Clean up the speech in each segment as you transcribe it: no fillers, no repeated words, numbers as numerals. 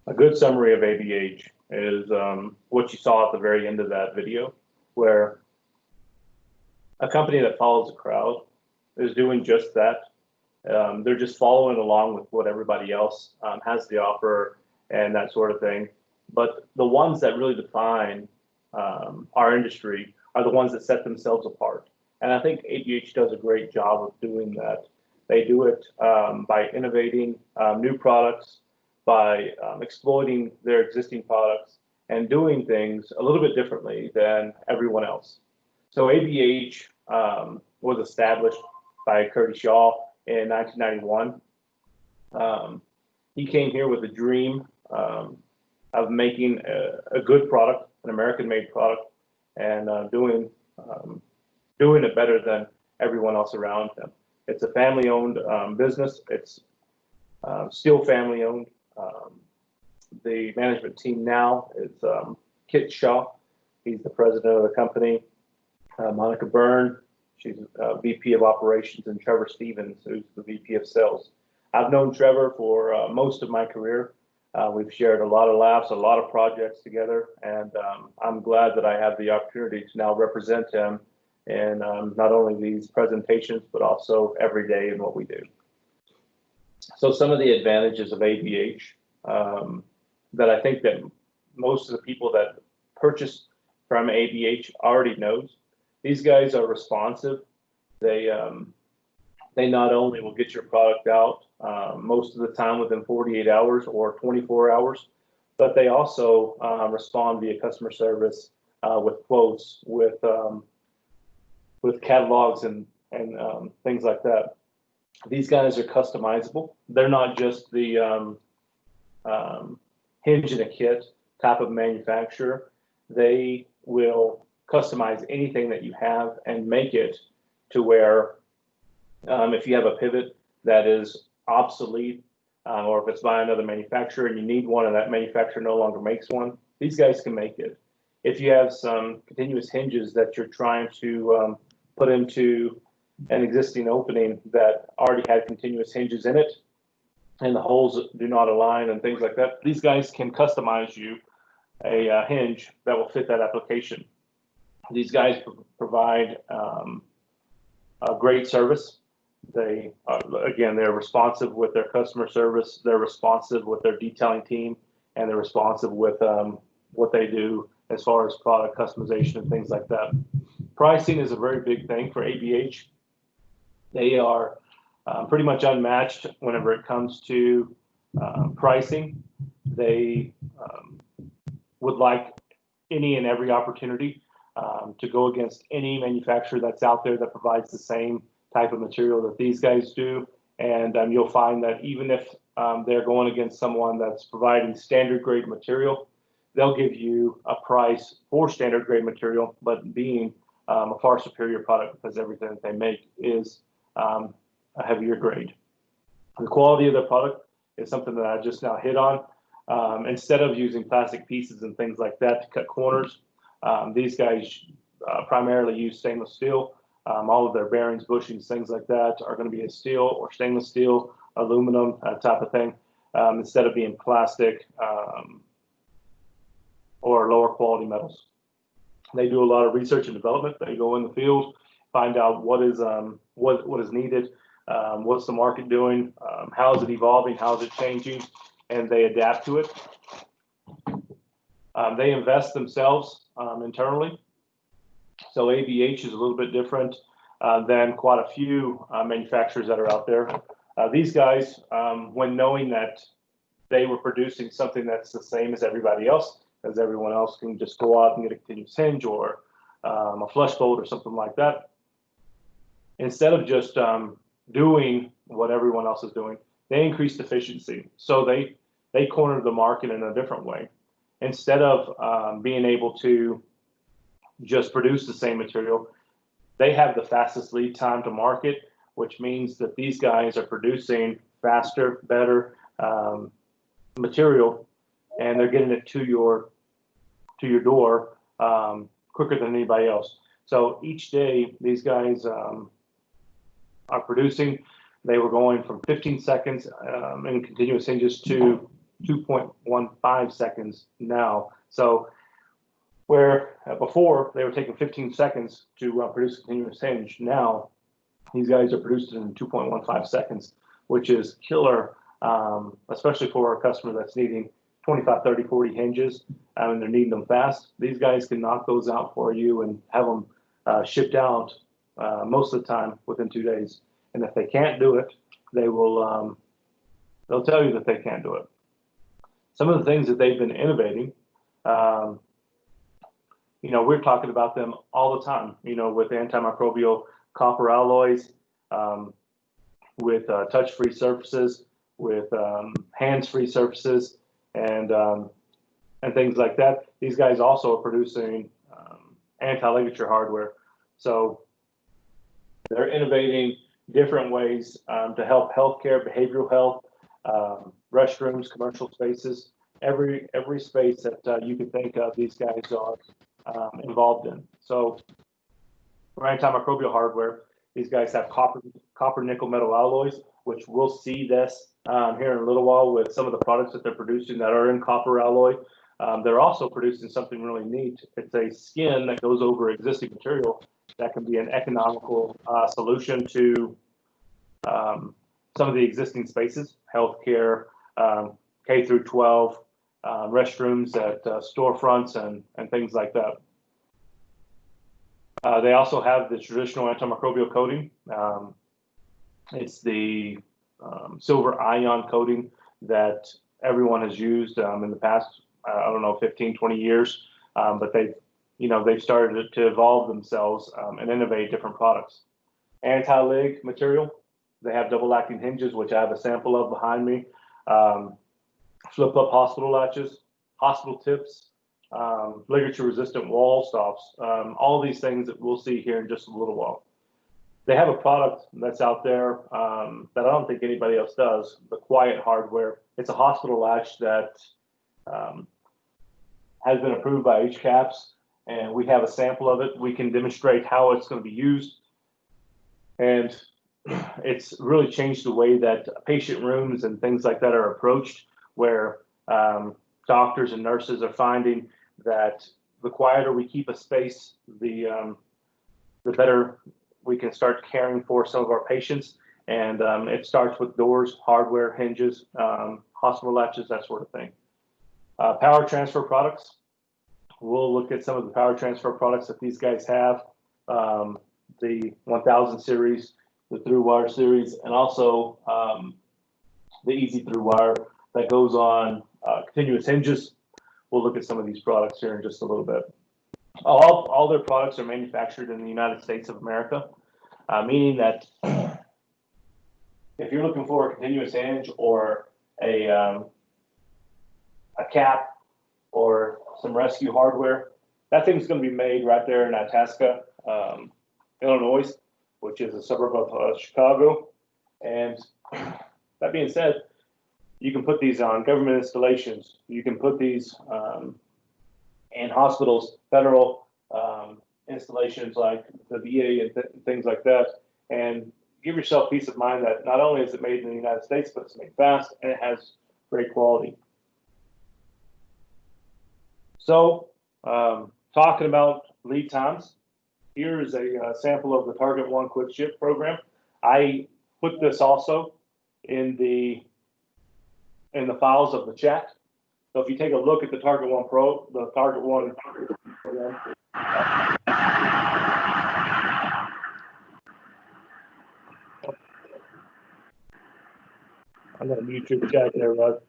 A good summary of ABH is what you saw at the very end of that video, where a company that follows the crowd is doing just that. They're just following along with what everybody else has to offer and that sort of thing. But the ones that really define our industry are the ones that set themselves apart. And I think ABH does a great job of doing that. They do it by innovating new products, by exploiting their existing products, and doing things a little bit differently than everyone else. So ABH was established by Curtis Shaw in 1991. He came here with a dream of making a good product, an American-made product, and doing it better than everyone else around him. It's a family-owned business. It's still family-owned. The management team now is Kit Shaw. He's the president of the company. Monica Byrne, she's VP of Operations, and Trevor Stevens, who's the VP of Sales. I've known Trevor for most of my career. We've shared a lot of laughs, a lot of projects together, and I'm glad that I have the opportunity to now represent him in not only these presentations, but also every day in what we do. So some of the advantages of ABH that I think that most of the people that purchase from ABH already knows. These guys are responsive. They not only will get your product out most of the time within 48 hours or 24 hours, but they also respond via customer service with quotes, with catalogs and things like that. These guys are customizable. They're not just the hinge in a kit type of manufacturer. They will customize anything that you have and make it to where if you have a pivot that is obsolete, or if it's by another manufacturer and you need one and that manufacturer no longer makes one, these guys can make it. If you have some continuous hinges that you're trying to put into an existing opening that already had continuous hinges in it and the holes do not align and things like that, these guys can customize you a hinge that will fit that application. These guys provide a great service. They again, they're responsive with their customer service. They're responsive with their detailing team, and they're responsive with what they do as far as product customization and things like that. Pricing is a very big thing for ABH. They are pretty much unmatched whenever it comes to pricing. They would like any and every opportunity to go against any manufacturer that's out there that provides the same type of material that these guys do. And you'll find that even if they're going against someone that's providing standard grade material, they'll give you a price for standard grade material, but being a far superior product because everything that they make is a heavier grade. The quality of their product is something that I just now hit on. Instead of using plastic pieces and things like that to cut corners, these guys primarily use stainless steel. All of their bearings, bushings, things like that are going to be a steel or stainless steel, aluminum, type of thing, instead of being plastic or lower quality metals. They do a lot of research and development. They go in the field, find out what is needed, what's the market doing, how is it evolving, how is it changing, and they adapt to it. They invest themselves internally. So ABH is a little bit different than quite a few manufacturers that are out there. These guys, when knowing that they were producing something that's the same as everybody else, as everyone else can just go out and get a continuous hinge or a flush bolt or something like that. Instead of just doing what everyone else is doing, they increased efficiency. So they cornered the market in a different way. Instead of being able to just produce the same material, they have the fastest lead time to market, which means that these guys are producing faster, better material, and they're getting it to your door quicker than anybody else. So each day these guys are producing. They were going from 15 seconds in continuous hinges to 2.15 seconds now. So where before they were taking 15 seconds to produce a continuous hinge, now these guys are producing in 2.15 seconds, which is killer, especially for a customer that's needing 25, 30, 40 hinges and they're needing them fast. These guys can knock those out for you and have them shipped out most of the time within 2 days. And if they can't do it, they will they'll tell you that they can't do it. Some of the things that they've been innovating, we're talking about them all the time, with antimicrobial copper alloys, with touch-free surfaces, with hands-free surfaces, and things like that. These guys also are producing anti-ligature hardware. So they're innovating different ways to help healthcare, behavioral health, restrooms, commercial spaces, every space that you can think of, these guys are involved in. So for antimicrobial hardware, these guys have copper nickel metal alloys, which we'll see this here in a little while with some of the products that they're producing that are in copper alloy. They're also producing something really neat. It's a skin that goes over existing material that can be an economical solution to some of the existing spaces, healthcare, K through 12, restrooms at storefronts and things like that. They also have the traditional antimicrobial coating. It's the silver ion coating that everyone has used in the past, 15, 20 years. But they've started to evolve themselves and innovate different products. Anti-lig material. They have double acting hinges, which I have a sample of behind me. Flip up hospital latches, hospital tips, ligature resistant wall stops, all these things that we'll see here in just a little while. They have a product that's out there that I don't think anybody else does, the Quiet hardware. It's a hospital latch that has been approved by HCAHPS, and we have a sample of it. We can demonstrate how it's going to be used. And it's really changed the way that patient rooms and things like that are approached, where doctors and nurses are finding that the quieter we keep a space, the better we can start caring for some of our patients. And it starts with doors, hardware, hinges, hospital latches, that sort of thing. Power transfer products. We'll look at some of the power transfer products that these guys have. The 1000 series, the through wire series, and also the easy through wire that goes on continuous hinges. We'll look at some of these products here in just a little bit. All their products are manufactured in the United States of America, meaning that if you're looking for a continuous hinge or a cap or some rescue hardware, that thing's going to be made right there in Itasca, Illinois, which is a suburb of Chicago. And that being said, you can put these on government installations. You can put these in hospitals, federal installations like the VA and things like that, and give yourself peace of mind that not only is it made in the United States, but it's made fast and it has great quality. So, talking about lead times, here is a sample of the Target One Quick Ship program. I put this also in the files of the chat. So if you take a look at the Target One Pro, the Target One program, I'm going to mute your chat there, Rod.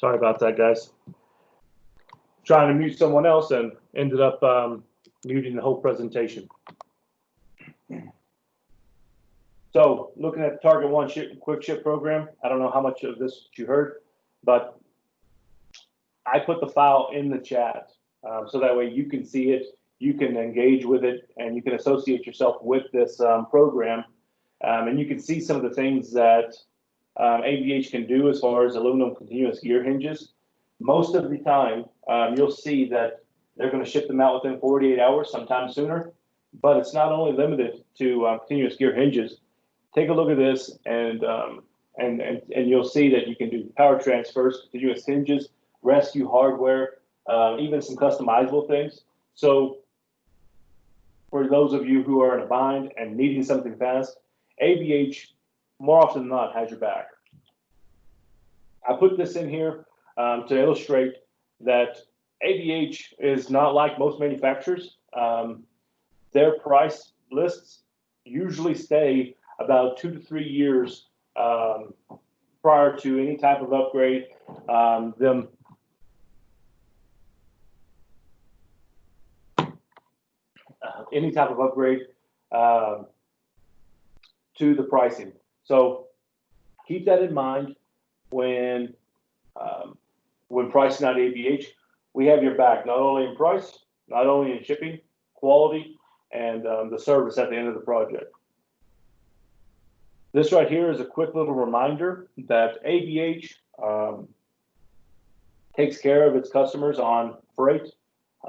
Sorry about that, guys. Trying to mute someone else and ended up muting the whole presentation. So looking at the Target One quick ship program, I don't know how much of this you heard, but I put the file in the chat so that way you can see it, you can engage with it, and you can associate yourself with this program. And you can see some of the things that ABH can do as far as aluminum continuous gear hinges. Most of the time, you'll see that they're going to ship them out within 48 hours, sometimes sooner. But it's not only limited to continuous gear hinges. Take a look at this, and you'll see that you can do power transfers, continuous hinges, rescue hardware, even some customizable things. So for those of you who are in a bind and needing something fast, ABH more often than not has your back. I put this in here to illustrate that ABH is not like most manufacturers. Their price lists usually stay about 2 to 3 years prior to any type of upgrade. Any type of upgrade to the pricing. So keep that in mind when pricing out ABH. We have your back, not only in price, not only in shipping, quality, and the service at the end of the project. This right here is a quick little reminder that ABH takes care of its customers on freight.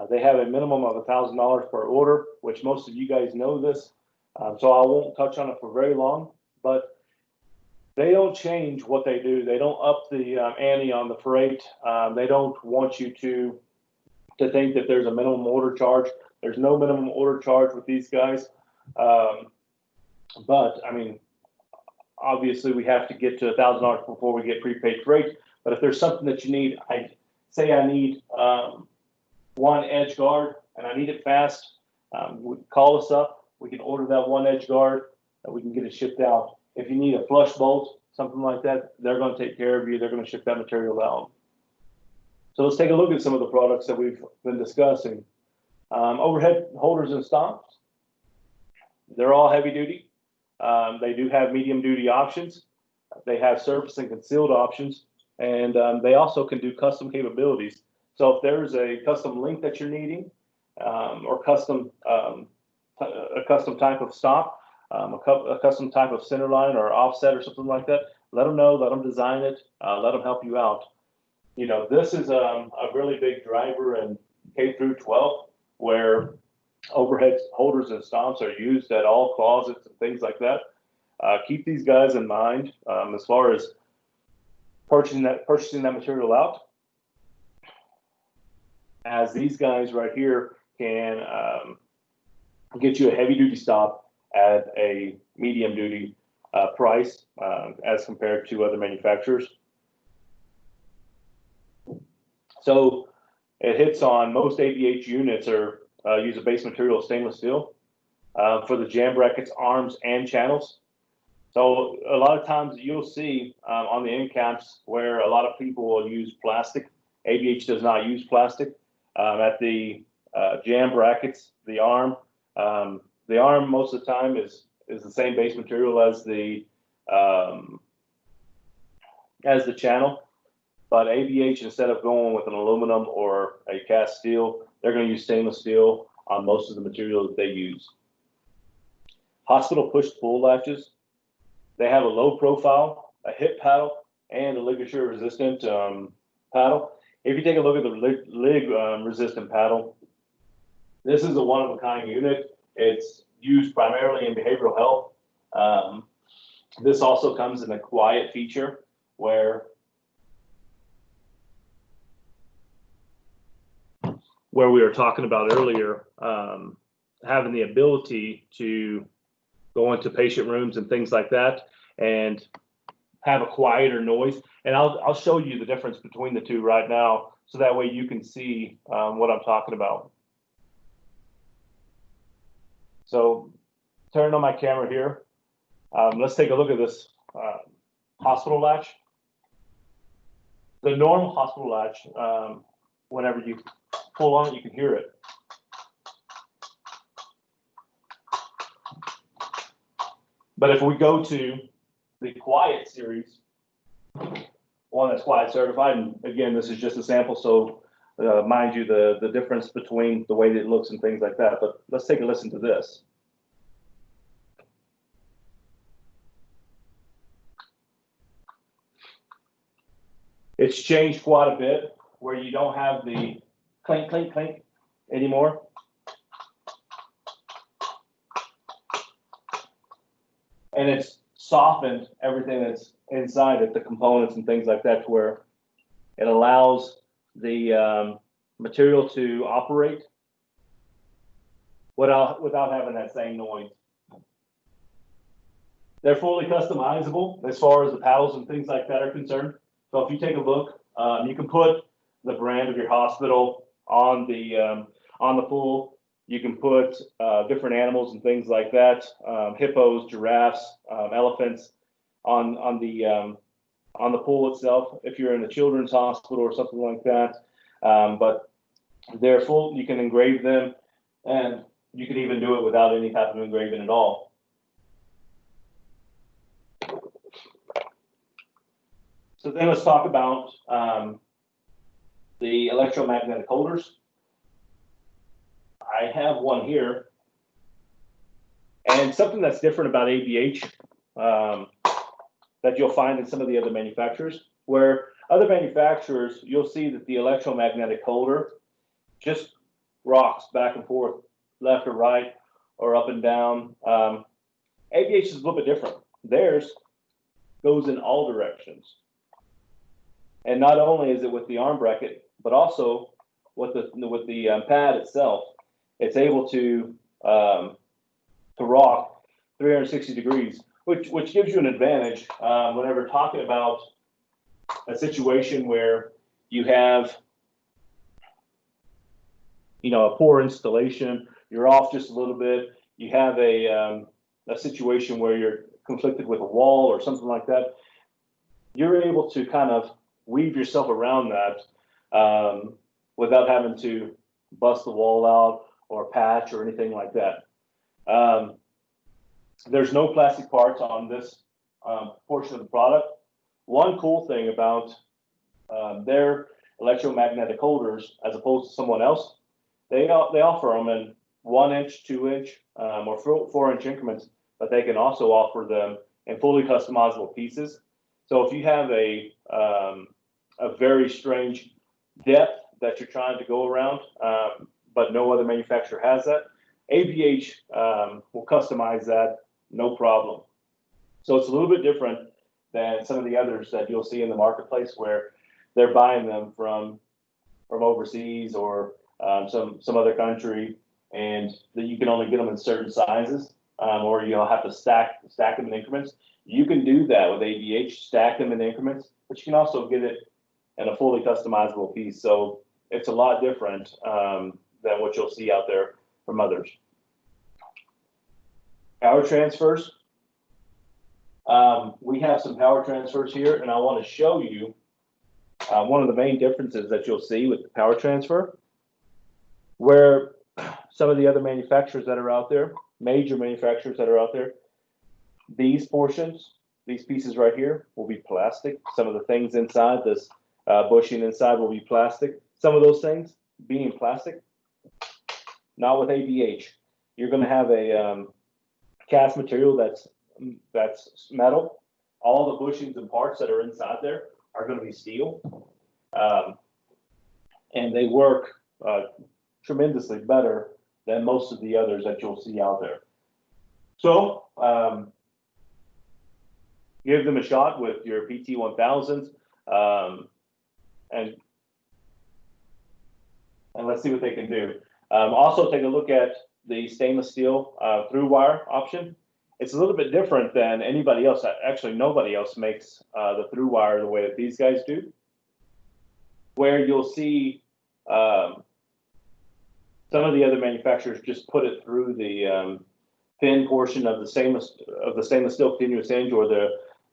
They have a minimum of $1,000 per order, which most of you guys know this, so I won't touch on it for very long, but they don't change what they do. They don't up the ante on the freight. They don't want you to think that there's a minimum order charge. There's no minimum order charge with these guys. But I mean, obviously we have to get to $1,000 before we get prepaid freight. But if there's something that you need, I need one edge guard and I need it fast, call us up. We can order that one edge guard and we can get it shipped out. If you need a flush bolt, something like that, they're going to take care of you. They're going to ship that material out. So let's take a look at some of the products that we've been discussing. Overhead holders and stomps. They're all heavy duty. They do have medium duty options. They have surface and concealed options, and they also can do custom capabilities. So if there's a custom link that you're needing, or a custom type of stop, a custom type of center line or offset or something like that, let them know, let them design it, let them help you out. You know, this is a really big driver in K through 12, where overhead holders and stomps are used at all closets and things like that. Keep these guys in mind as far as purchasing that material out, as these guys right here can get you a heavy duty stop at a medium duty price as compared to other manufacturers. So it hits on most ABH units use a base material of stainless steel for the jam brackets, arms, and channels. So a lot of times you'll see on the end caps where a lot of people will use plastic. ABH does not use plastic. At the jam brackets, the arm most of the time is the same base material as the channel. But ABH, instead of going with an aluminum or a cast steel, they're going to use stainless steel on most of the material that they use. Hospital push-pull latches. They have a low profile, a hip paddle, and a ligature resistant paddle. If you take a look at the lig resistant paddle, this is a one-of-a-kind unit. It's used primarily in behavioral health. This also comes in a quiet feature where we were talking about earlier, having the ability to go into patient rooms and things like that and have a quieter noise. And I'll show you the difference between the two right now, so that way you can see what I'm talking about. So turn on my camera here. Let's take a look at this hospital latch. The normal hospital latch, whenever you pull on it, you can hear it. But if we go to the Quiet series, one that's Quiet certified, and again, this is just a sample, so mind you, the difference between the way that it looks and things like that. But let's take a listen to this. It's changed quite a bit, where you don't have the clink, clink, clink anymore. And it's softened everything that's inside it, the components and things like that, to where it allows the material to operate without having that same noise. They're fully customizable as far as the paddles and things like that are concerned. So if you take a look, you can put the brand of your hospital on the pool. You can put different animals and things like that, hippos, giraffes, elephants, on the pool itself. If you're in a children's hospital or something like that, but they're full. You can engrave them, and you can even do it without any type of engraving at all. So then let's talk about the electromagnetic holders. I have one here, and something that's different about ABH that you'll find in some of the other manufacturers, where other manufacturers, you'll see that the electromagnetic holder just rocks back and forth, left or right, or up and down. ABH is a little bit different. Theirs goes in all directions. And not only is it with the arm bracket, but also with the pad itself. It's able to rock 360 degrees, which gives you an advantage whenever talking about a situation where you have, a poor installation. You're off just a little bit. You have a situation where you're conflicted with a wall or something like that. You're able to kind of weave yourself around that without having to bust the wall out or patch or anything like that. There's no plastic parts on this portion of the product. One cool thing about their electromagnetic holders, as opposed to someone else, they offer them in 1 inch, 2 inch, or 4 inch increments, but they can also offer them in fully customizable pieces. So if you have a very strange depth that you're trying to go around, but no other manufacturer has that, ABH will customize that, no problem. So it's a little bit different than some of the others that you'll see in the marketplace, where they're buying them from overseas or some other country, and that you can only get them in certain sizes, or you'll have to stack them in increments. You can do that with ABH, stack them in increments, but you can also get it in a fully customizable piece. So it's a lot different than what you'll see out there from others. Power transfers. We have some power transfers here, and I want to show you one of the main differences that you'll see with the power transfer, where some of the other manufacturers that are out there, major manufacturers that are out there, these portions, these pieces right here, will be plastic. Some of the things inside, this bushing inside, will be plastic. Some of those things being plastic. Not with ABH. You're going to have a cast material that's metal. All the bushings and parts that are inside there are going to be steel, and they work tremendously better than most of the others that you'll see out there. So give them a shot with your PT1000s, and let's see what they can do. Also, take a look at the stainless steel through wire option. It's a little bit different than anybody else. Actually, nobody else makes the through wire the way that these guys do, where you'll see some of the other manufacturers just put it through the thin portion of the stainless steel continuous hinge, or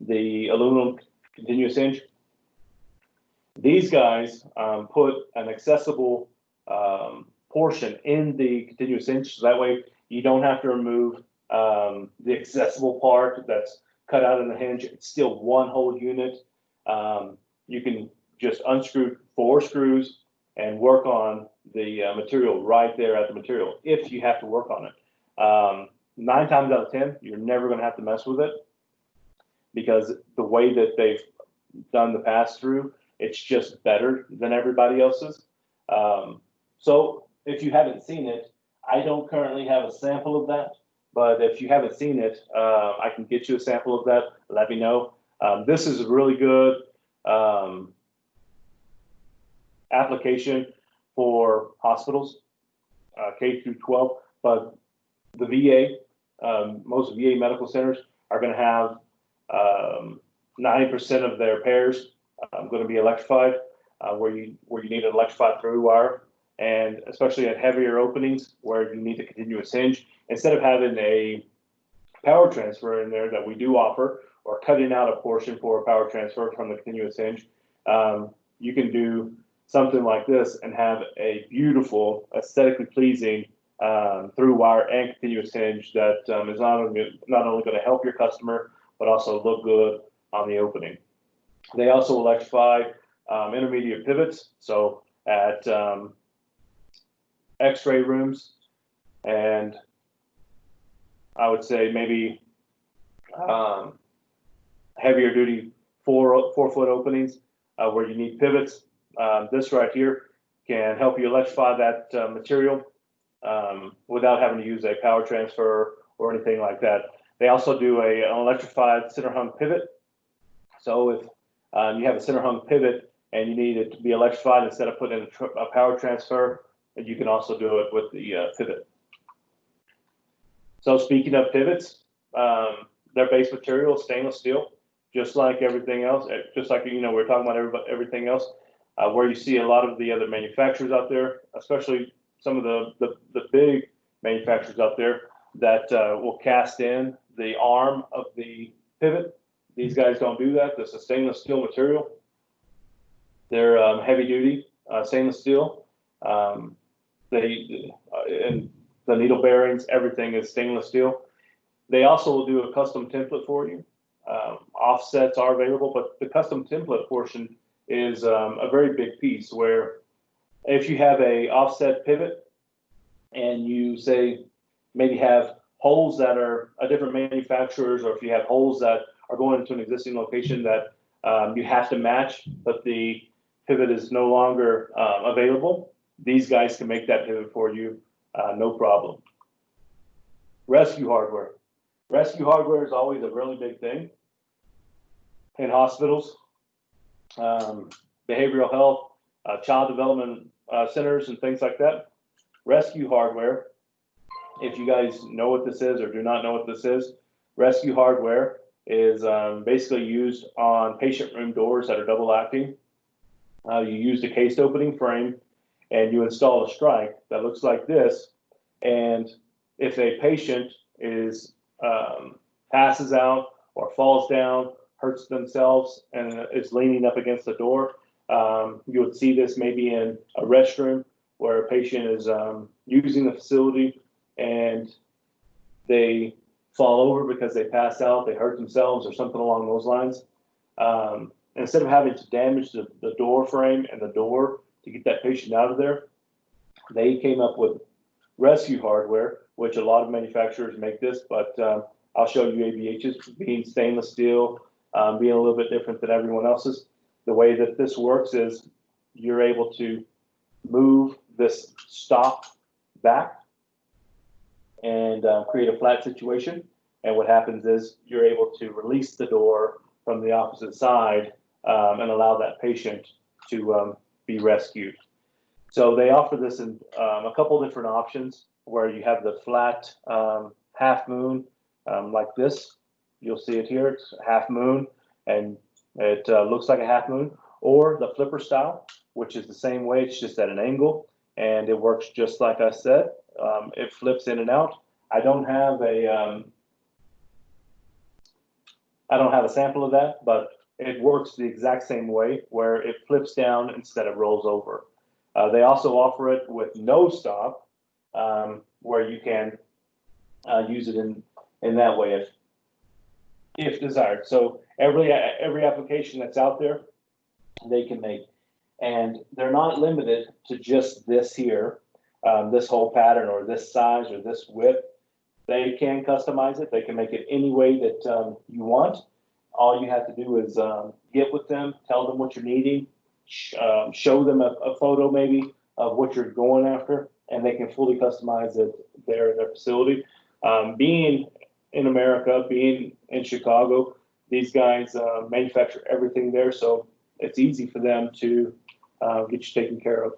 the aluminum continuous hinge. These guys put an accessible portion in the continuous hinge, so that way you don't have to remove the accessible part that's cut out in the hinge. It's still one whole unit. You can just unscrew 4 screws and work on the material right there at the material if you have to work on it. 9 times out of 10, you're never going to have to mess with it, because the way that they've done the pass-through, it's just better than everybody else's. So if you haven't seen it, I don't currently have a sample of that, but if you haven't seen it, I can get you a sample of that. Let me know. This is a really good application for hospitals, K through 12, but the VA, most VA medical centers are going to have 90% of their pairs going to be electrified, where you need an electrified through wire, and especially at heavier openings where you need a continuous hinge, instead of having a power transfer in there that we do offer, or cutting out a portion for a power transfer from the continuous hinge, you can do something like this and have a beautiful, aesthetically pleasing through wire and continuous hinge that is not only going to help your customer, but also look good on the opening. They also electrify intermediate pivots. So at X-ray rooms, and I would say maybe heavier duty 4-foot openings where you need pivots. This right here can help you electrify that material without having to use a power transfer or anything like that. They also do an electrified center hung pivot. So if you have a center hung pivot and you need it to be electrified instead of putting in a power transfer, you can also do it with the pivot. So speaking of pivots, their base material is stainless steel, just like everything else. Just like, we're talking about everything else, where you see a lot of the other manufacturers out there, especially some of the big manufacturers out there that will cast in the arm of the pivot. These guys don't do that. This is stainless steel material. They're heavy duty stainless steel. And the needle bearings, everything is stainless steel. They also will do a custom template for you. Offsets are available, but the custom template portion is a very big piece, where if you have a offset pivot and you say maybe have holes that are a different manufacturers, or if you have holes that are going into an existing location that you have to match, but the pivot is no longer available, these guys can make that pivot for you, no problem. Rescue hardware. Rescue hardware is always a really big thing in hospitals, behavioral health, child development centers, and things like that. Rescue hardware, if you guys know what this is or do not know what this is, rescue hardware is basically used on patient room doors that are double acting. You use the cased opening frame and you install a strike that looks like this. And if a patient passes out or falls down, hurts themselves, and is leaning up against the door, you would see this maybe in a restroom where a patient is using the facility and they fall over because they pass out, they hurt themselves, or something along those lines. Instead of having to damage the door frame and the door to get that patient out of there, they came up with rescue hardware, which a lot of manufacturers make this, but I'll show you ABH's being stainless steel, being a little bit different than everyone else's. The way that this works is you're able to move this stop back and create a flat situation. And what happens is you're able to release the door from the opposite side and allow that patient to be rescued. So they offer this in a couple different options, where you have the flat half moon like this. You'll see it here. It's half moon, and it looks like a half moon, or the flipper style, which is the same way. It's just at an angle, and it works just like I said. It flips in and out. I don't have a sample of that, but it works the exact same way, where it flips down instead of rolls over. They also offer it with no stop, where you can use it in that way if desired. So every application that's out there, they can make, and they're not limited to just this here, this whole pattern or this size or this width. They can customize it. They can make it any way that you want. All you have to do is get with them, tell them what you're needing, show them a photo maybe of what you're going after, and they can fully customize it there in their facility. Being in America, being in Chicago, these guys manufacture everything there, so it's easy for them to get you taken care of.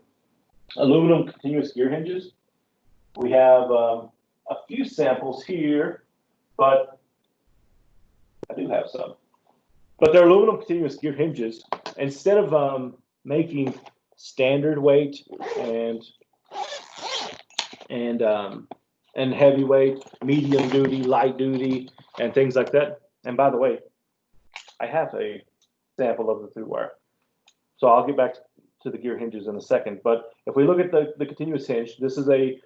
Aluminum continuous gear hinges. We have a few samples here, but I do have some. But they're aluminum continuous gear hinges. Instead of making standard weight and heavyweight, medium duty, light duty, and things like that. And by the way, I have a sample of the through wire. So I'll get back to the gear hinges in a second. But if we look at the continuous hinge, this is a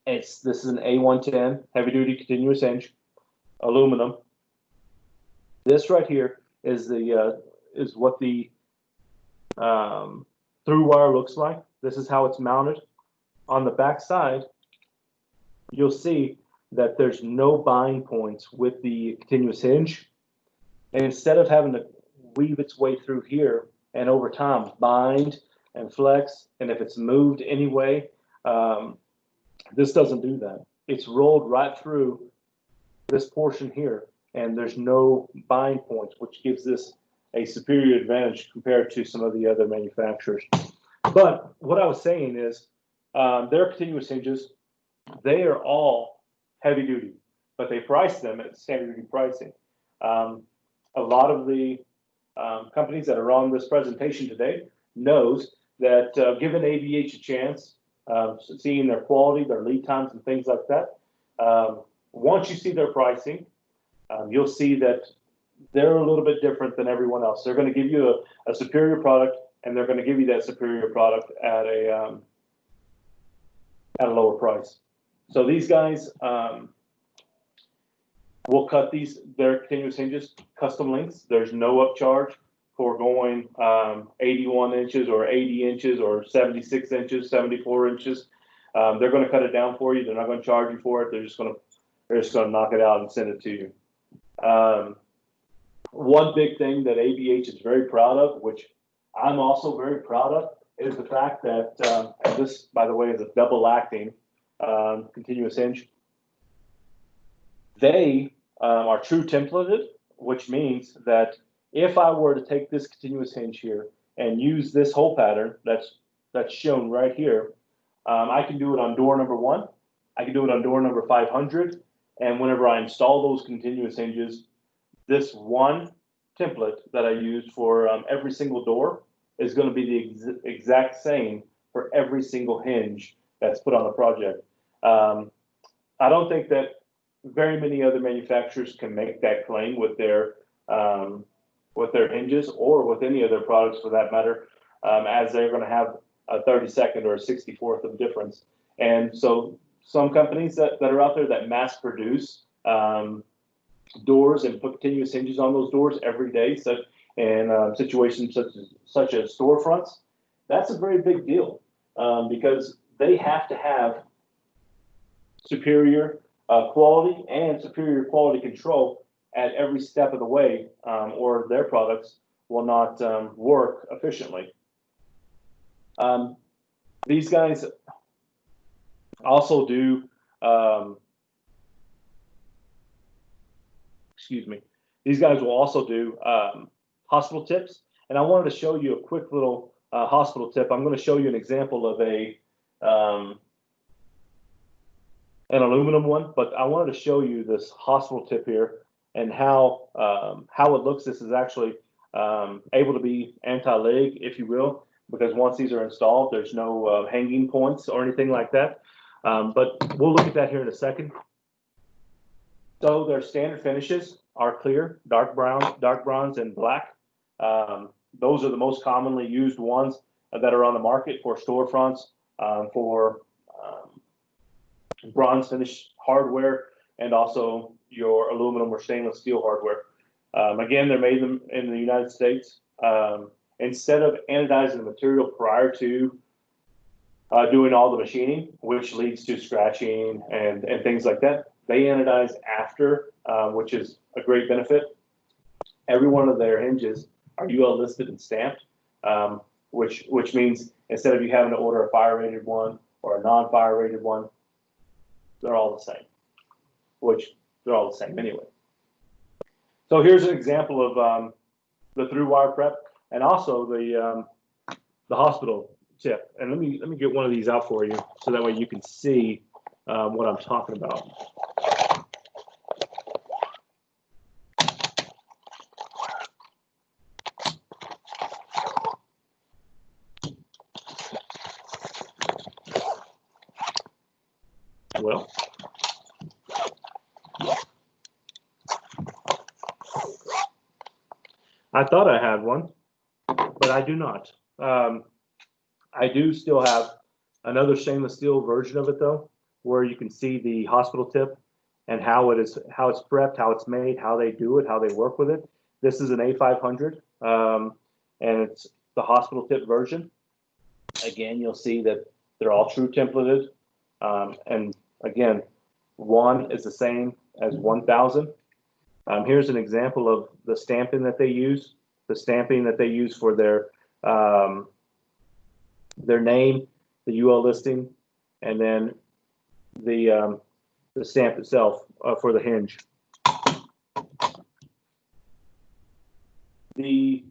this is an A110 heavy duty continuous hinge, aluminum. This right here is the is what the through wire looks like. This is how it's mounted. On the back side, you'll see that there's no bind points with the continuous hinge. And instead of having to weave its way through here and over time bind and flex, and if it's moved anyway, this doesn't do that. It's rolled right through this portion here, and there's no bind points, which gives this a superior advantage compared to some of the other manufacturers. But what I was saying is, their continuous hinges, they are all heavy duty, but they price them at standard duty pricing. A lot of the companies that are on this presentation today knows that giving ABH a chance, seeing their quality, their lead times, and things like that. Once you see their pricing, you'll see that they're a little bit different than everyone else. They're going to give you a superior product, and they're going to give you that superior product at a lower price. So these guys will cut their continuous hinges custom lengths. There's no upcharge for going 81 inches or 80 inches or 76 inches, 74 inches. They're going to cut it down for you. They're not going to charge you for it. They're just going to knock it out and send it to you. One big thing that ABH is very proud of, which I'm also very proud of, is the fact that, and this, by the way, is a double acting continuous hinge. They are true templated, which means that if I were to take this continuous hinge here and use this hole pattern that's shown right here, I can do it on door number 1. I can do it on door number 500. And whenever I install those continuous hinges, this one template that I use for every single door is going to be the exact same for every single hinge that's put on the project. I don't think that very many other manufacturers can make that claim with their hinges, or with any other products for that matter, as they're going to have a 32nd or a 64th of difference. And so some companies that are out there that mass produce doors and put continuous hinges on those doors every day, so in situations such as storefronts, that's a very big deal, because they have to have superior quality and superior quality control at every step of the way, or their products will not work efficiently. These guys also do, these guys will also do hospital tips. And I wanted to show you a quick little hospital tip. I'm going to show you an example of an aluminum one, but I wanted to show you this hospital tip here and how it looks. This is actually able to be anti-leg, if you will, because once these are installed, there's no hanging points or anything like that. But we'll look at that here in a second. So their standard finishes are clear, dark bronze, and black. Those are the most commonly used ones that are on the market for storefronts, for bronze finish hardware, and also your aluminum or stainless steel hardware. Again, they're made in the United States. Instead of anodizing the material prior to doing all the machining, which leads to scratching and things like that, they anodize after, which is a great benefit. Every one of their hinges are UL listed and stamped, which means instead of you having to order a fire rated one or a non-fire rated one, they're all the same, which they're all the same anyway. So here's an example of the through wire prep, and also the hospital tip. And let me get one of these out for you, so that way you can see what I'm talking about. Well, I thought I had one, but I do not. I do still have another stainless steel version of it though, where you can see the hospital tip and how it's prepped, how it's made, how they do it, how they work with it. This is an A500, and it's the hospital tip version. Again, you'll see that they're all true templated, and again, one is the same as 1,000. Here's an example of the stamping that they use. The stamping that they use for their name, the UL listing, and then the stamp itself for the hinge. The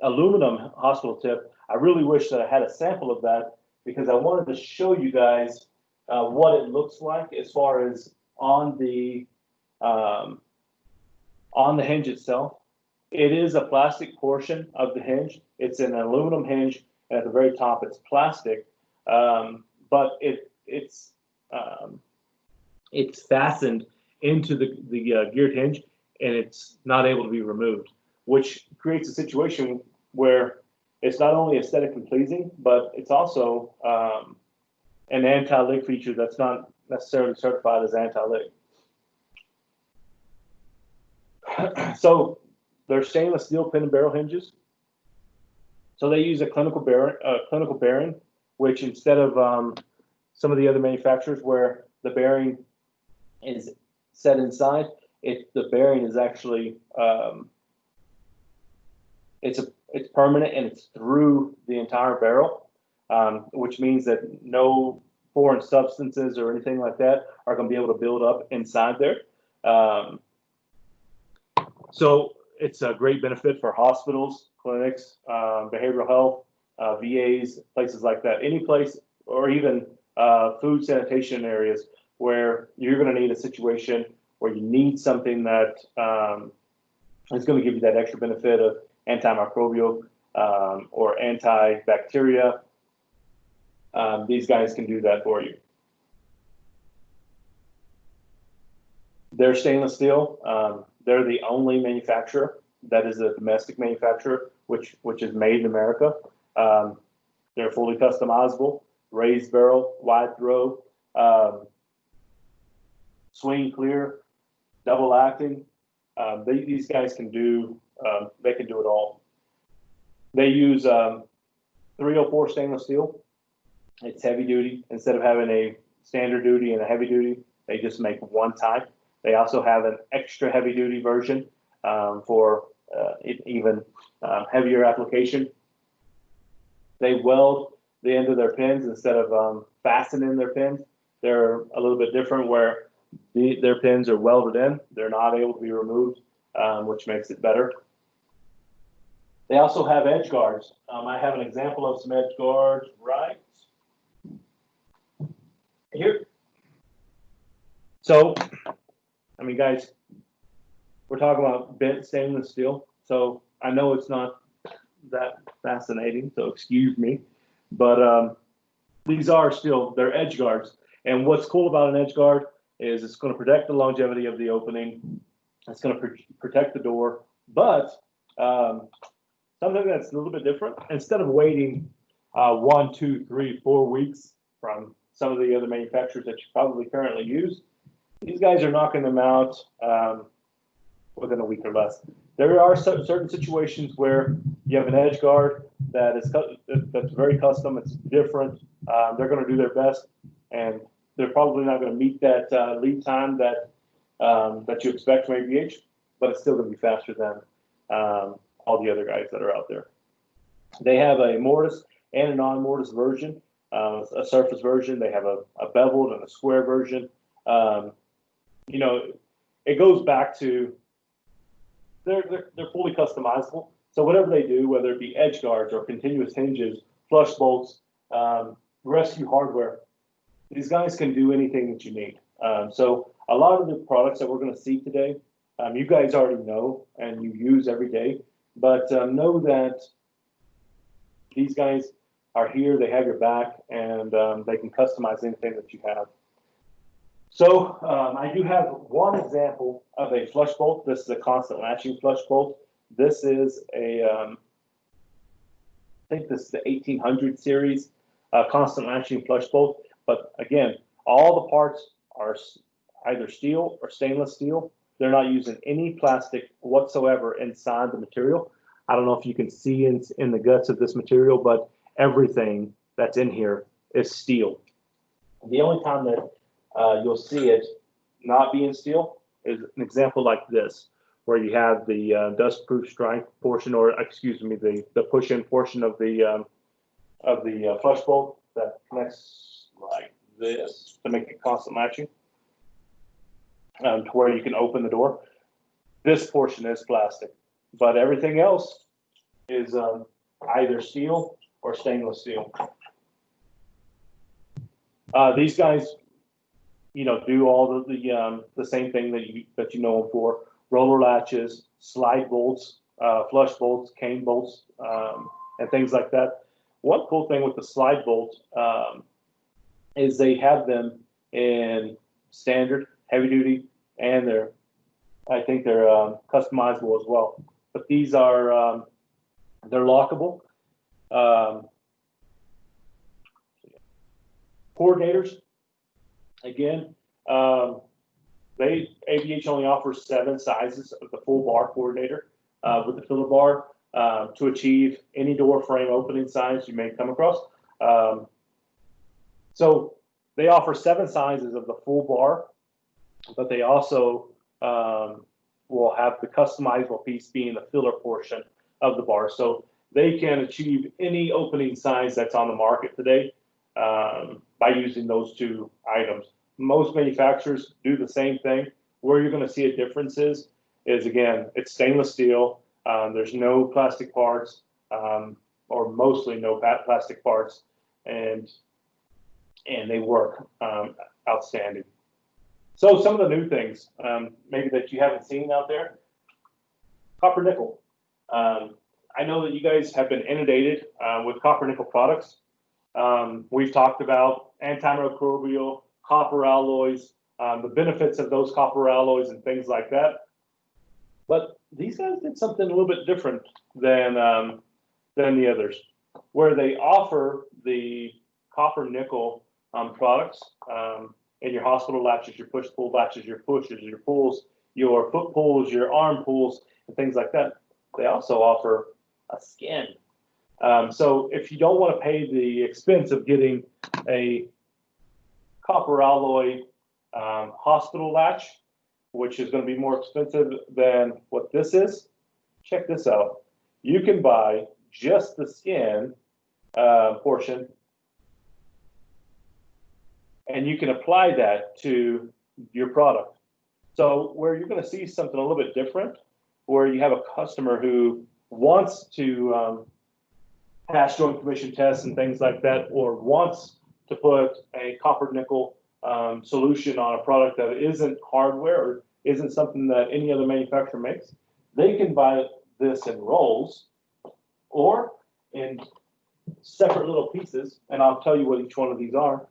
aluminum hospital tip, I really wish that I had a sample of that, because I wanted to show you guys what it looks like as far as on the hinge itself. It is a plastic portion of the hinge. It's an aluminum hinge, and at the very top it's plastic, but it's fastened into the geared hinge, and it's not able to be removed, which creates a situation where it's not only aesthetically pleasing, but it's also an anti-leak feature that's not necessarily certified as anti-leak. So they're stainless steel pin and barrel hinges. So they use a clinical bearing, which instead of some of the other manufacturers where the bearing is set inside, the bearing is actually it's permanent, and it's through the entire barrel, which means that no foreign substances or anything like that are going to be able to build up inside there. So it's a great benefit for hospitals, clinics, behavioral health, VAs, places like that. Any place, or even food sanitation areas where you're going to need a situation where you need something that is going to give you that extra benefit of antimicrobial or antibacteria. These guys can do that for you. They're stainless steel. They're the only manufacturer that is a domestic manufacturer, which is made in America. They're fully customizable, raised barrel, wide throw, swing clear, double acting. These guys can do, they can do it all. They use 304 stainless steel. It's heavy duty. Instead of having a standard duty and a heavy duty, they just make one type. They also have an extra heavy duty version for even heavier application. They weld the end of their pins instead of fastening their pins. They're a little bit different, where their pins are welded in. They're not able to be removed, which makes it better. They also have edge guards. I have an example of some edge guards right here. So, I mean, guys, we're talking about bent stainless steel. So I know it's not that fascinating, so excuse me. But these are still, they're edge guards. And what's cool about an edge guard is it's going to protect the longevity of the opening. It's going to protect the door, but something that's a little bit different. Instead of waiting 1, 2, 3, 4 weeks from some of the other manufacturers that you probably currently use, these guys are knocking them out within a week or less. There are certain situations where you have an edge guard that's very custom. It's different. They're going to do their best, and they're probably not going to meet that lead time that you expect from ABH, but it's still going to be faster than all the other guys that are out there. They have a mortise and a non-mortise version, a surface version. They have a beveled and a square version. You know, it goes back to they're fully customizable. So whatever they do, whether it be edge guards or continuous hinges, flush bolts, rescue hardware, these guys can do anything that you need. So a lot of the products that we're going to see today, you guys already know and you use every day, but know that these guys are here, they have your back, and they can customize anything that you have. So I do have one example of a flush bolt. This is a constant latching flush bolt. This is a, I think this is the 1800 series constant latching flush bolt. But again, all the parts are either steel or stainless steel. They're not using any plastic whatsoever inside the material. I don't know if you can see in the guts of this material, but everything that's in here is steel. The only time that you'll see it not being steel is an example like this, where you have the dust-proof strike portion, or excuse me, the push-in portion of the flush bolt that connects like this to make it constant latching, to where you can open the door. This portion is plastic, but everything else is either steel or stainless steel. These guys, you know, do all the same thing that you know them for: roller latches, slide bolts, flush bolts, cane bolts, and things like that. One cool thing with the slide bolt is they have them in standard, heavy duty, and I think they're customizable as well. But these are they're lockable. Coordinators, again, ABH only offers 7 sizes of the full bar coordinator with the filler bar to achieve any door frame opening size you may come across. So they offer 7 sizes of the full bar, but they also will have the customizable piece being the filler portion of the bar. So they can achieve any opening size that's on the market today by using those 2 items. Most manufacturers do the same thing. Where you're going to see a difference is again, it's stainless steel. There's no plastic parts, or mostly no plastic parts, and they work outstanding. So some of the new things, maybe that you haven't seen out there: copper nickel. I know that you guys have been inundated with copper nickel products. We've talked about antimicrobial, copper alloys, the benefits of those copper alloys and things like that. But these guys did something a little bit different than the others, where they offer the copper nickel products in your hospital latches, your push-pull latches, your pushes, your pulls, your foot pulls, your arm pulls, and things like that. They also offer a skin. So if you don't want to pay the expense of getting a copper alloy hospital latch, which is going to be more expensive than what this is, check this out. You can buy just the skin portion, and you can apply that to your product. So where you're going to see something a little bit different, where you have a customer who wants to pass joint commission tests and things like that, or wants to put a copper nickel solution on a product that isn't hardware or isn't something that any other manufacturer makes, they can buy this in rolls or in separate little pieces, and I'll tell you what each one of these are.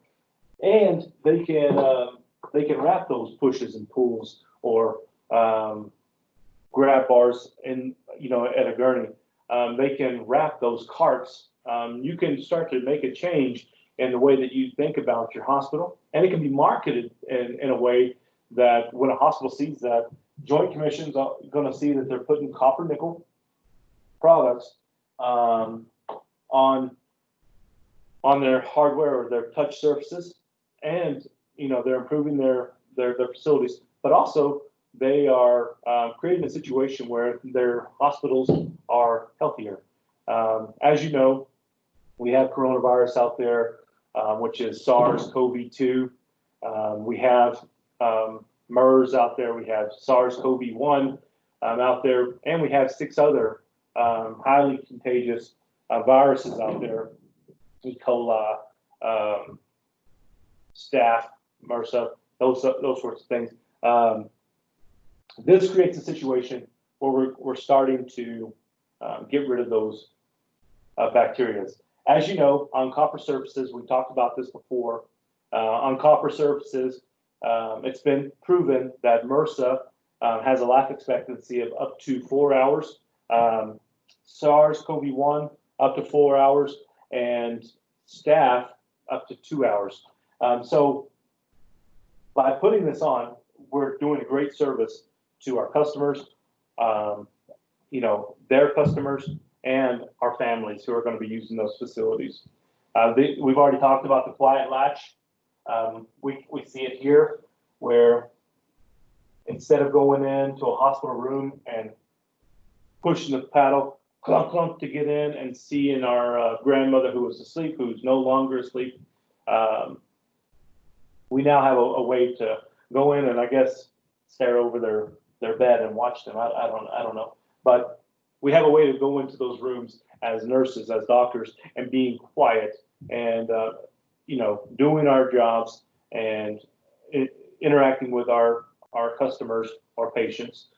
and they can wrap those pushes and pulls or grab bars in, at a gurney. They can wrap those carts. You can start to make a change in the way that you think about your hospital, and it can be marketed in a way that when a hospital sees that, Joint Commission's are going to see that they're putting copper nickel products on their hardware or their touch surfaces, and they're improving their facilities, but also they are creating a situation where their hospitals are healthier. As you know, we have coronavirus out there, which is SARS-CoV-2. We have MERS out there. We have SARS-CoV-1 out there, and we have 6 other highly contagious viruses out there: E. coli, staph, MRSA, those sorts of things. This creates a situation where we're starting to get rid of those bacteria. As you know, on copper surfaces, we talked about this before. On copper surfaces, it's been proven that MRSA has a life expectancy of up to 4 hours. SARS-CoV-1 up to 4 hours, and staph up to 2 hours. So by putting this on, we're doing a great service to our customers, their customers, and our families who are going to be using those facilities. We've already talked about the quiet latch. We see it here, where instead of going into a hospital room and pushing the paddle, clunk, clunk, to get in and seeing our grandmother who was asleep, who's no longer asleep, we now have a way to go in and, I guess, stare over their bed and watch them. I don't know. But we have a way to go into those rooms as nurses, as doctors, and being quiet and, doing our jobs and interacting with our customers or patients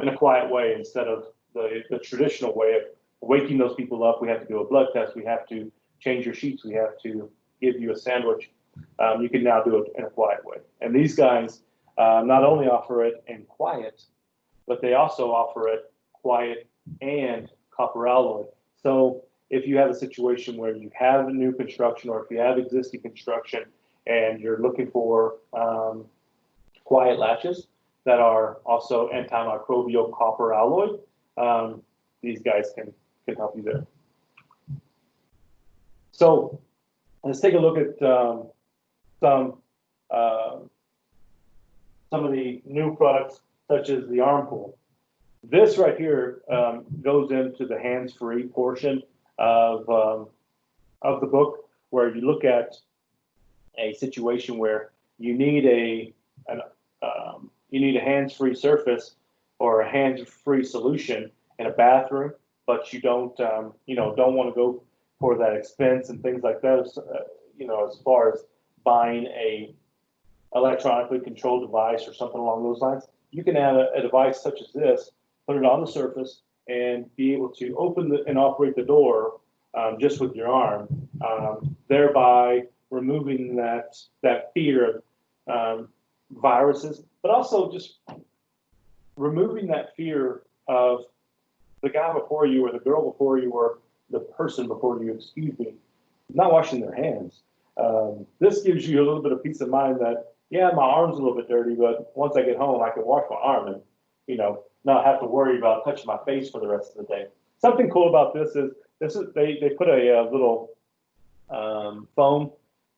in a quiet way, instead of the traditional way of waking those people up. We have to do a blood test. We have to change your sheets. We have to give you a sandwich. You can now do it in a quiet way. And these guys not only offer it in quiet, but they also offer it quiet and copper alloy. So if you have a situation where you have a new construction, or if you have existing construction and you're looking for quiet latches that are also antimicrobial copper alloy, these guys can help you there. So let's take a look at some of the new products, such as the arm pull. This right here goes into the hands-free portion of the book, where you look at a situation where you need a hands-free surface or a hands-free solution in a bathroom, but you don't want to go for that expense and things like that. As far as buying a electronically controlled device or something along those lines, you can add a device such as this, put it on the surface, and be able to open and operate the door just with your arm, thereby removing that fear of viruses, but also just removing that fear of the guy before you, or the girl before you, or the person before you, not washing their hands. This gives you a little bit of peace of mind that, yeah, my arm's a little bit dirty, but once I get home, I can wash my arm and, not have to worry about touching my face for the rest of the day. Something cool about this is they put a little foam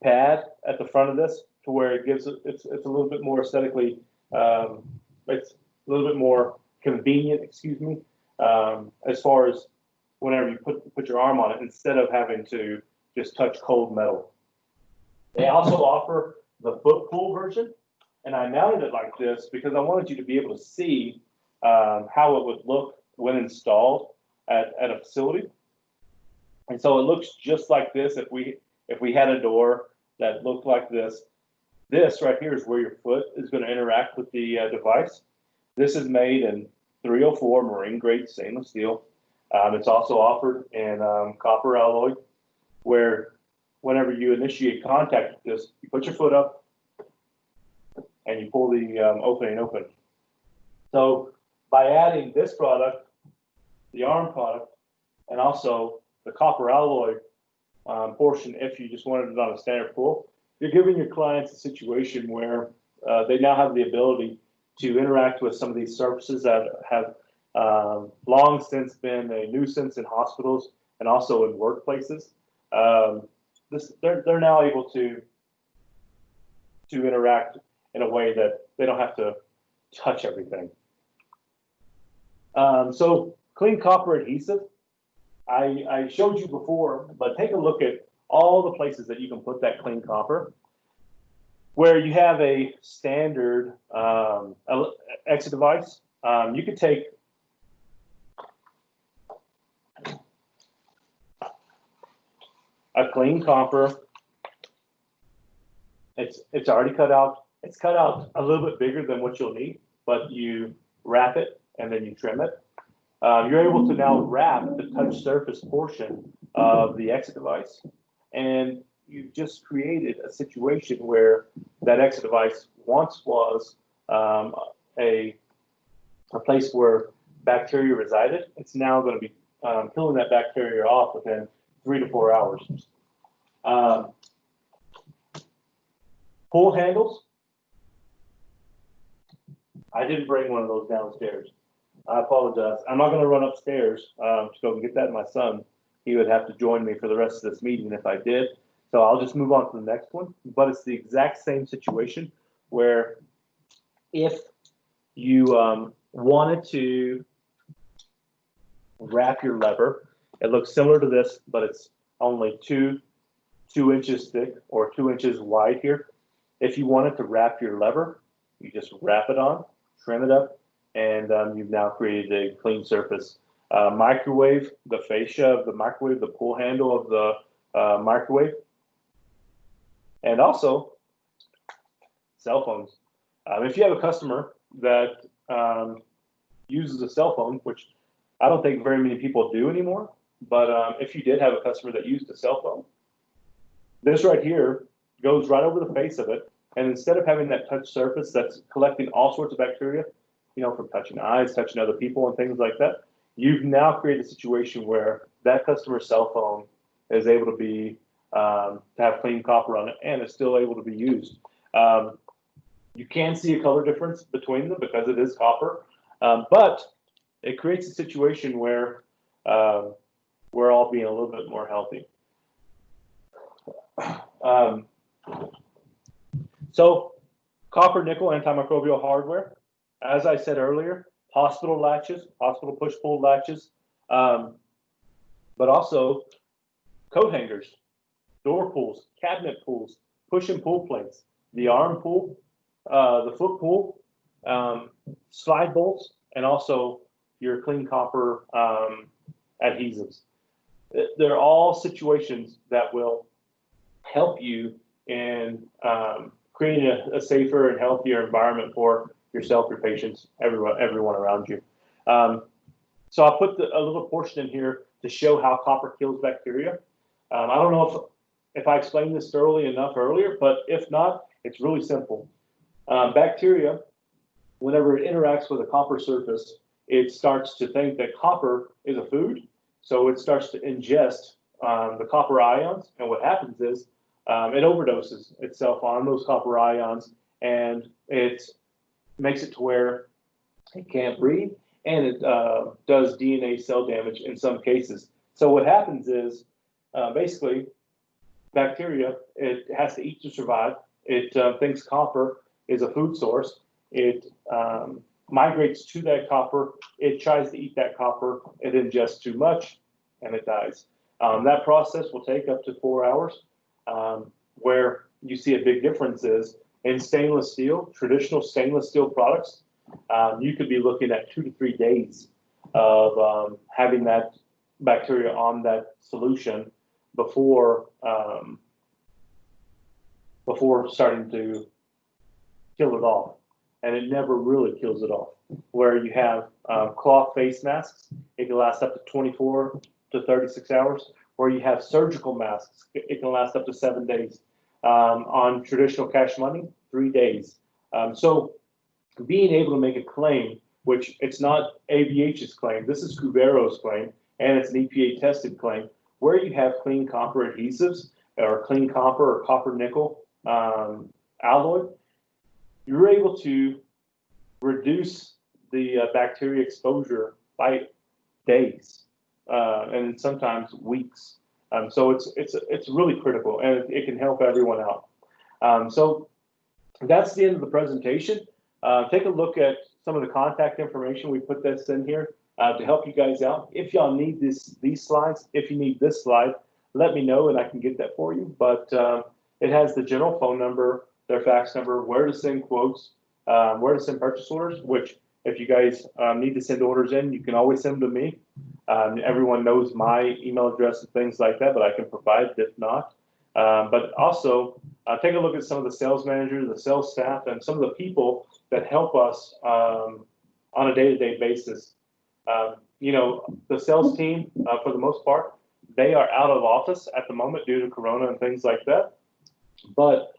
pad at the front of this, to where it gives it's a little bit more aesthetically, it's a little bit more convenient, as far as whenever you put your arm on it, instead of having to just touch cold metal. They also offer the foot pull version, and I mounted it like this because I wanted you to be able to see how it would look when installed at a facility. And so it looks just like this. If we had a door that looked like this right here is where your foot is going to interact with the device. This is made in 304 marine grade stainless steel. It's also offered in copper alloy, where whenever you initiate contact with this, you put your foot up and you pull the opening open. So by adding this product, the arm product, and also the copper alloy portion, if you just wanted it on a standard pull, you're giving your clients a situation where they now have the ability to interact with some of these surfaces that have long since been a nuisance in hospitals and also in workplaces. They're now able to interact in a way that they don't have to touch everything. So clean copper adhesive, I showed you before, but take a look at all the places that you can put that clean copper. Where you have a standard exit device, you could take a clean copper. It's already cut out. It's cut out a little bit bigger than what you'll need, but you wrap it and then you trim it. You're able to now wrap the touch surface portion of the exit device, and you've just created a situation where that exit device once was a place where bacteria resided. It's now going to be killing that bacteria off within 3 to 4 hours. Pull handles. I didn't bring one of those downstairs. I apologize. I'm not going to run upstairs to go and get that. My son, he would have to join me for the rest of this meeting if I did. So I'll just move on to the next one. But it's the exact same situation where if you wanted to wrap your lever, it looks similar to this, but it's only two inches thick or 2 inches wide here. If you wanted to wrap your lever, you just wrap it on, trim it up, and you've now created a clean surface. Microwave, the fascia of the microwave, the pull handle of the microwave, and also cell phones. If you have a customer that uses a cell phone, which I don't think very many people do anymore, but if you did have a customer that used a cell phone, this right here goes right over the face of it. And instead of having that touch surface that's collecting all sorts of bacteria, you know, from touching eyes, touching other people and things like that, you've now created a situation where that customer's cell phone is able to be, to have clean copper on it, and it's still able to be used. You can see a color difference between them because it is copper, but it creates a situation where we're all being a little bit more healthy. So copper nickel antimicrobial hardware, as I said earlier, hospital latches, hospital push-pull latches, but also coat hangers, door pulls, cabinet pulls, push and pull plates, the arm pull, the foot pull, slide bolts, and also your clean copper adhesives. They're all situations that will help you in creating a safer and healthier environment for yourself, your patients, everyone around you. So I'll put a little portion in here to show how copper kills bacteria. I don't know if I explained this thoroughly enough earlier, but if not, it's really simple. Bacteria, whenever it interacts with a copper surface, it starts to think that copper is a food. So it starts to ingest the copper ions. And what happens is it overdoses itself on those copper ions, and it makes it to where it can't breathe, and it does DNA cell damage in some cases. So what happens is basically bacteria, it has to eat to survive. It thinks copper is a food source. It migrates to that copper. It tries to eat that copper. It ingests too much, and it dies. That process will take up to 4 hours. Where you see a big difference is in stainless steel, traditional stainless steel products, you could be looking at 2 to 3 days of having that bacteria on that solution before starting to kill it off. And it never really kills it off. Where you have cloth face masks, it can last up to 24 to 36 hours. where you have surgical masks. It can last up to 7 days. On traditional cash money, 3 days. So being able to make a claim, which it's not ABH's claim, this is Cubero's claim, and it's an EPA tested claim, where you have clean copper adhesives or clean copper or copper nickel alloy, you're able to reduce the bacteria exposure by days and sometimes weeks. So it's really critical, and it can help everyone out. So that's the end of the presentation. Take a look at some of the contact information. We put this in here to help you guys out. If y'all need these slides, if you need this slide, let me know and I can get that for you. But it has the general phone number, their fax number, where to send quotes, where to send purchase orders, which if you guys need to send orders in, you can always send them to me. Everyone knows my email address and things like that, but I can provide it if not. But also, take a look at some of the sales managers, the sales staff, and some of the people that help us on a day-to-day basis. You know, the sales team, for the most part, they are out of office at the moment due to Corona and things like that. But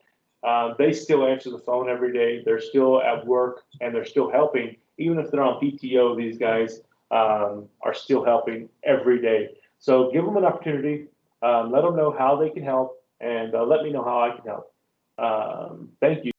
they still answer the phone every day. They're still at work and they're still helping. Even if they're on PTO, these guys are still helping every day. So give them an opportunity. Let them know how they can help, and let me know how I can help. Thank you.